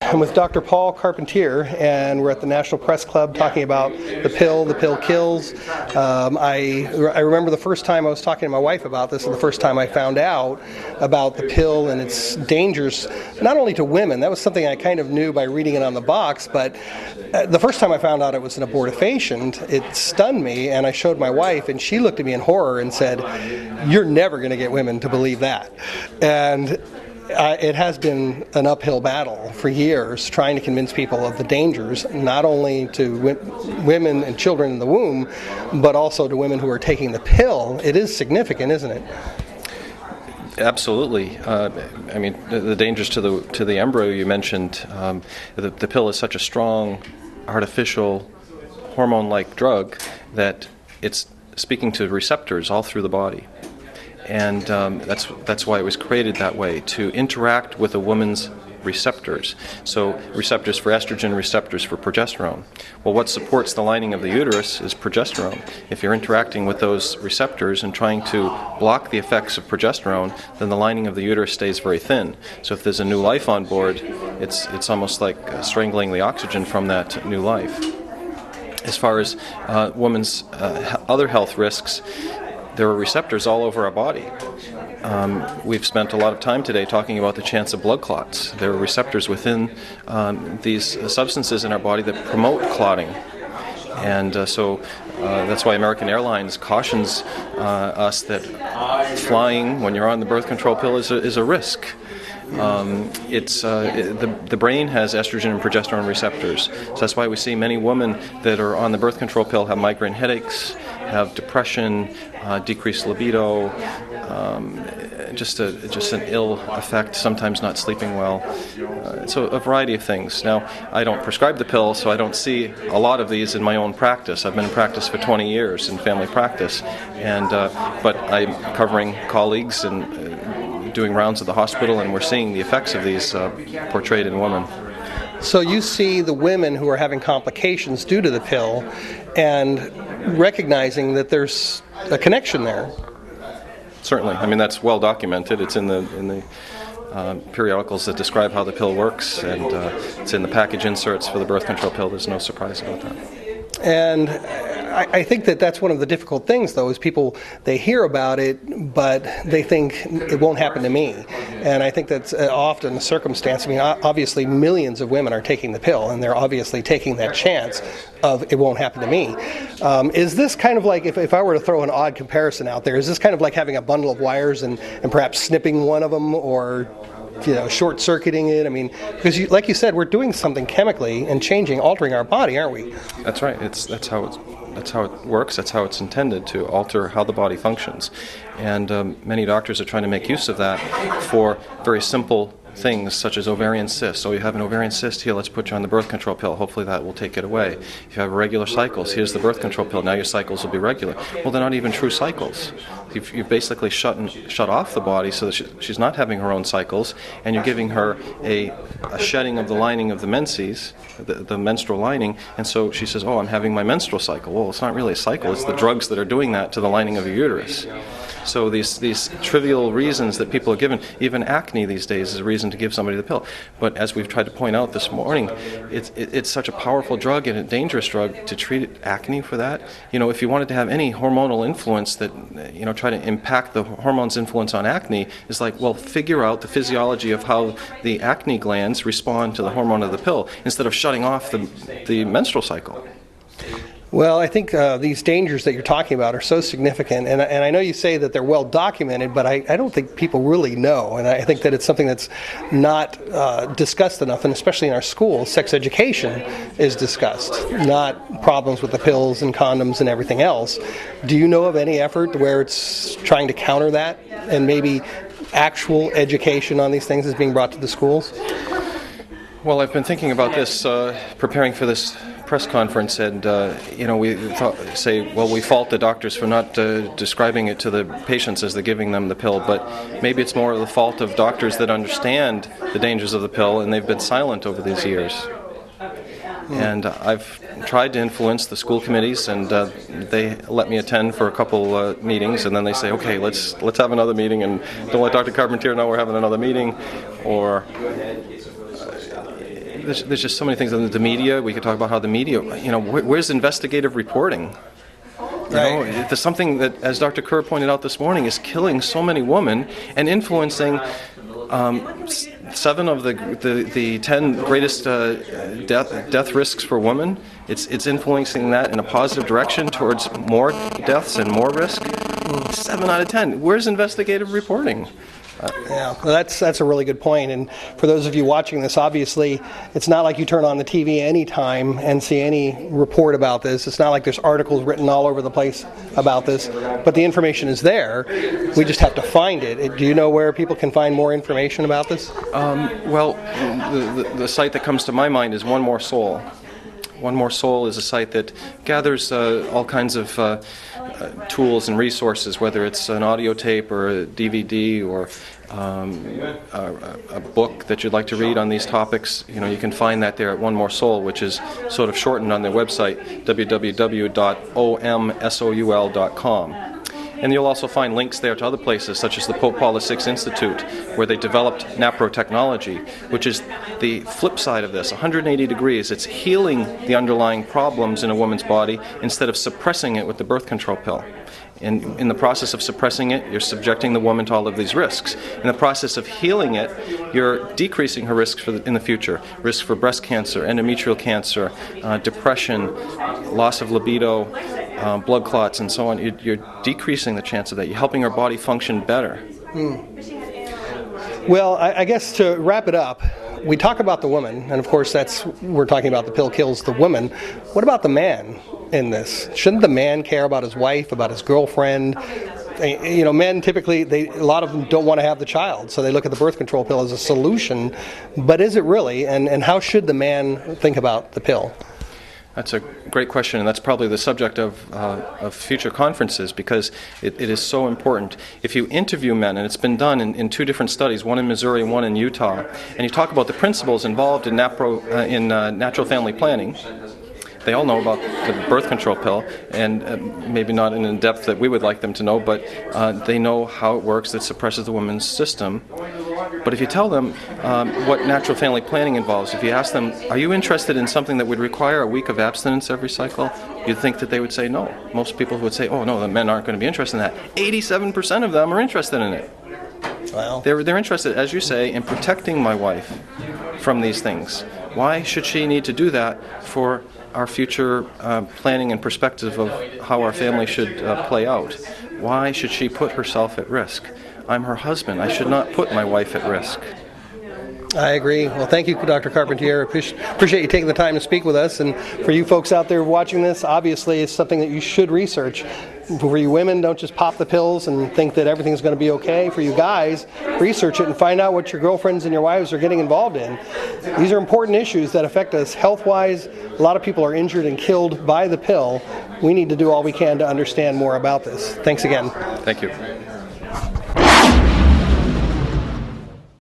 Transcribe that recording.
I'm with Dr. Paul Carpentier, and we're at the National Press Club talking about the pill kills. I remember the first time I was talking to my wife about this, and the first time I found out about the pill and its dangers, not only to women. That was something I kind of knew by reading it on the box, but the first time I found out it was an abortifacient, it stunned me, and I showed my wife, and she looked at me in horror and said, "You're never going to get women to believe that." And it has been an uphill battle for years trying to convince people of the dangers, not only to women and children in the womb, but also to women who are taking the pill. It is significant, isn't it? Absolutely. I mean, the dangers to the embryo you mentioned. The pill is such a strong, artificial, hormone-like drug that it's speaking to receptors all through the body. And that's why it was created that way, to interact with a woman's receptors. So receptors for estrogen, receptors for progesterone. Well, what supports the lining of the uterus is progesterone. If you're interacting with those receptors and trying to block the effects of progesterone, then the lining of the uterus stays very thin. So if there's a new life on board, it's almost like strangling the oxygen from that new life. As far as women's other health risks, there are receptors all over our body. We've spent a lot of time today talking about the chance of blood clots. There are receptors within these substances in our body that promote clotting. And so that's why American Airlines cautions us that flying when you're on the birth control pill is a risk. The brain has estrogen and progesterone receptors. So that's why we see many women that are on the birth control pill have migraine headaches, have depression, decreased libido, just an ill effect, sometimes not sleeping well. So a variety of things. Now, I don't prescribe the pill, so I don't see a lot of these in my own practice. I've been in practice for 20 years in family practice, and but I'm covering colleagues and doing rounds at the hospital, and we're seeing the effects of these portrayed in women. So you see the women who are having complications due to the pill and recognizing that there's a connection there. Certainly. I mean, that's well documented. It's in the periodicals that describe how the pill works, and it's in the package inserts for the birth control pill. There's no surprise about that. And I think that that's one of the difficult things, though, is people, they hear about it, but they think it won't happen to me. And I think that's often the circumstance. I mean, obviously millions of women are taking the pill, and they're obviously taking that chance of it won't happen to me. Is this kind of like, if I were to throw an odd comparison out there, is this kind of like having a bundle of wires and perhaps snipping one of them, or short-circuiting it? I mean, because like you said, we're doing something chemically and altering our body, aren't we? That's right. That's how it works. That's how it's intended, to alter how the body functions. And many doctors are trying to make use of that for very simple things such as ovarian cysts. So you have an ovarian cyst, here, let's put you on the birth control pill. Hopefully that will take it away. If you have irregular cycles, here's the birth control pill. Now your cycles will be regular. Well, they're not even true cycles. You've basically shut off the body so that she's not having her own cycles, and you're giving her a shedding of the lining of the menses, the menstrual lining, and so she says, oh, I'm having my menstrual cycle. Well, it's not really a cycle. It's the drugs that are doing that to the lining of your uterus. So these trivial reasons that people are given, even acne these days is a reason to give somebody the pill. But as we've tried to point out this morning, it's such a powerful drug and a dangerous drug to treat acne for that. If you wanted to have any hormonal influence that, try to impact the hormone's influence on acne, is like, well, figure out the physiology of how the acne glands respond to the hormone of the pill instead of shutting off the menstrual cycle. Well, I think these dangers that you're talking about are so significant, and I know you say that they're well documented, but I don't think people really know, and I think that it's something that's not discussed enough, and especially in our schools, sex education is discussed, not problems with the pills and condoms and everything else. Do you know of any effort where it's trying to counter that, and maybe actual education on these things is being brought to the schools? Well, I've been thinking about this, preparing for this press conference, and we fault the doctors for not describing it to the patients as they're giving them the pill, but maybe it's more of the fault of doctors that understand the dangers of the pill, and they've been silent over these years. And I've tried to influence the school committees, and they let me attend for a couple meetings, and then they say, okay, let's have another meeting, and don't let Dr. Carpentier know we're having another meeting, or there's just so many things. The media, we could talk about how the media, where's investigative reporting? There's something that, as Dr. Kerr pointed out this morning, is killing so many women and influencing 7 of the 10 greatest death risks for women. It's influencing that in a positive direction towards more deaths and more risk. 7 out of 10. Where's investigative reporting? Yeah, well, that's a really good point. And for those of you watching this, obviously, it's not like you turn on the TV anytime and see any report about this. It's not like there's articles written all over the place about this. But the information is there. We just have to find it. Do you know where people can find more information about this? Well, the site that comes to my mind is One More Soul. One More Soul is a site that gathers all kinds of tools and resources, whether it's an audio tape or a DVD or a book that you'd like to read on these topics. You can find that there at One More Soul, which is sort of shortened on their website, www.omsoul.com. And you'll also find links there to other places, such as the Pope Paul VI Institute, where they developed NAPRO technology, which is the flip side of this, 180 degrees. It's healing the underlying problems in a woman's body instead of suppressing it with the birth control pill. And in the process of suppressing it, you're subjecting the woman to all of these risks. In the process of healing it, you're decreasing her risks in the future. Risk for breast cancer, endometrial cancer, depression, loss of libido, blood clots, and so on. You're decreasing the chance of that. You're helping her body function better. Well, I guess to wrap it up, we talk about the woman, and of course we're talking about the pill kills the woman. What about the man in this? Shouldn't the man care about his wife, about his girlfriend? Men typically, a lot of them don't want to have the child, so they look at the birth control pill as a solution. But is it really? And how should the man think about the pill? That's a great question, and that's probably the subject of future conferences, because it is so important. If you interview men, and it's been done in 2 different studies, one in Missouri and one in Utah, and you talk about the principles involved in natural family planning, they all know about the birth control pill, and maybe not in depth that we would like them to know, but they know how it works, that suppresses the woman's system. But if you tell them what natural family planning involves, if you ask them, are you interested in something that would require a week of abstinence every cycle, you'd think that they would say no. Most people would say, oh no, the men aren't going to be interested in that. 87% of them are interested in it. Wow. They're interested, as you say, in protecting my wife from these things. Why should she need to do that for our future planning and perspective of how our family should play out? Why should she put herself at risk? I'm her husband. I should not put my wife at risk. I agree. Well, thank you, Dr. Carpentier. Appreciate you taking the time to speak with us. And for you folks out there watching this, obviously it's something that you should research. For you women, don't just pop the pills and think that everything's going to be okay. For you guys, research it and find out what your girlfriends and your wives are getting involved in. These are important issues that affect us health-wise. A lot of people are injured and killed by the pill. We need to do all we can to understand more about this. Thanks again. Thank you.